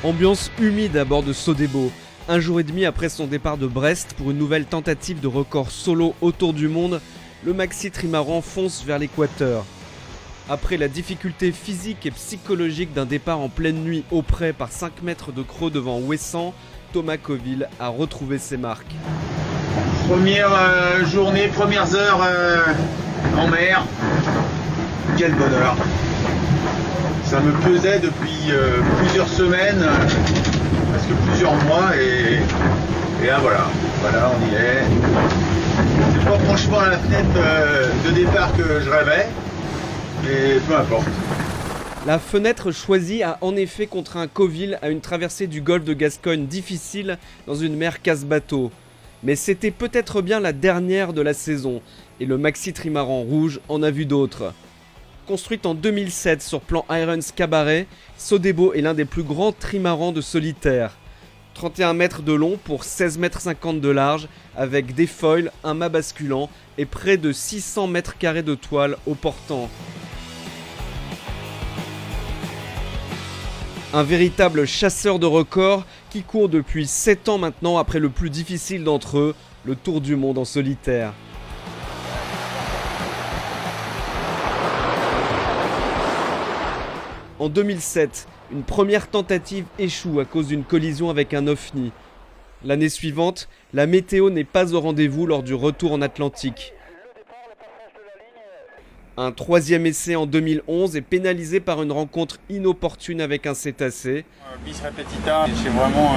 Ambiance humide à bord de Sodebo, un jour et demi après son départ de Brest pour une nouvelle tentative de record solo autour du monde, le maxi trimaran fonce vers l'équateur. Après la difficulté physique et psychologique d'un départ en pleine nuit au près par 5 mètres de creux devant Ouessant, Thomas Coville a retrouvé ses marques. Première journée, premières heures en mer. Quel bonheur. Ça me pesait depuis plusieurs semaines, presque plusieurs mois et là voilà, on y est. C'est pas franchement la fenêtre de départ que je rêvais, mais peu importe. La fenêtre choisie a en effet contraint Coville à une traversée du golfe de Gascogne difficile dans une mer casse-bateau. Mais c'était peut-être bien la dernière de la saison, et le maxi trimaran rouge en a vu d'autres. Construite en 2007 sur plan Irons Cabaret, Sodebo est l'un des plus grands trimarans de solitaire. 31 mètres de long pour 16,50 mètres de large, avec des foils, un mât basculant et près de 600 mètres carrés de toile au portant. Un véritable chasseur de records qui court depuis 7 ans maintenant après le plus difficile d'entre eux, le Tour du monde en solitaire. En 2007, une première tentative échoue à cause d'une collision avec un ovni. L'année suivante, la météo n'est pas au rendez-vous lors du retour en Atlantique. Un troisième essai en 2011 est pénalisé par une rencontre inopportune avec un cétacé. Bis repetita, c'est vraiment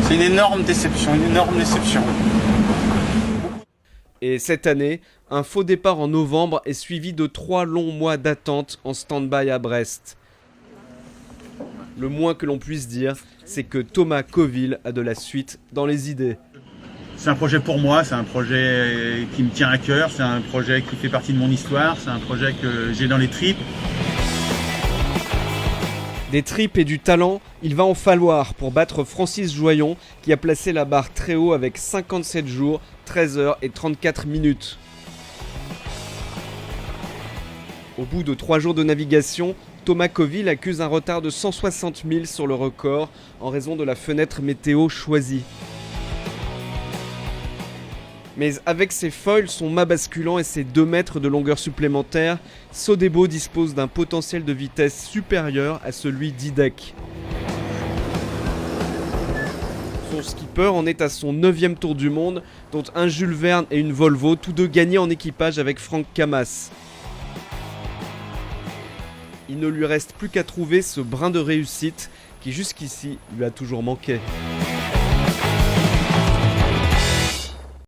c'est une énorme déception. Et cette année, un faux départ en novembre est suivi de 3 longs mois d'attente en stand-by à Brest. Le moins que l'on puisse dire, c'est que Thomas Coville a de la suite dans les idées. C'est un projet pour moi, c'est un projet qui me tient à cœur, c'est un projet qui fait partie de mon histoire, c'est un projet que j'ai dans les tripes. Des tripes et du talent, il va en falloir pour battre Francis Joyon qui a placé la barre très haut avec 57 jours, 13 heures et 34 minutes. Au bout de 3 jours de navigation, Thomas Coville accuse un retard de 160 000 sur le record en raison de la fenêtre météo choisie. Mais avec ses foils, son mât basculant et ses 2 mètres de longueur supplémentaire, Sodebo dispose d'un potentiel de vitesse supérieur à celui d'IDEC. Son skipper en est à son 9e tour du monde, dont un Jules Verne et une Volvo, tous deux gagnés en équipage avec Franck Camas. Il ne lui reste plus qu'à trouver ce brin de réussite qui jusqu'ici lui a toujours manqué.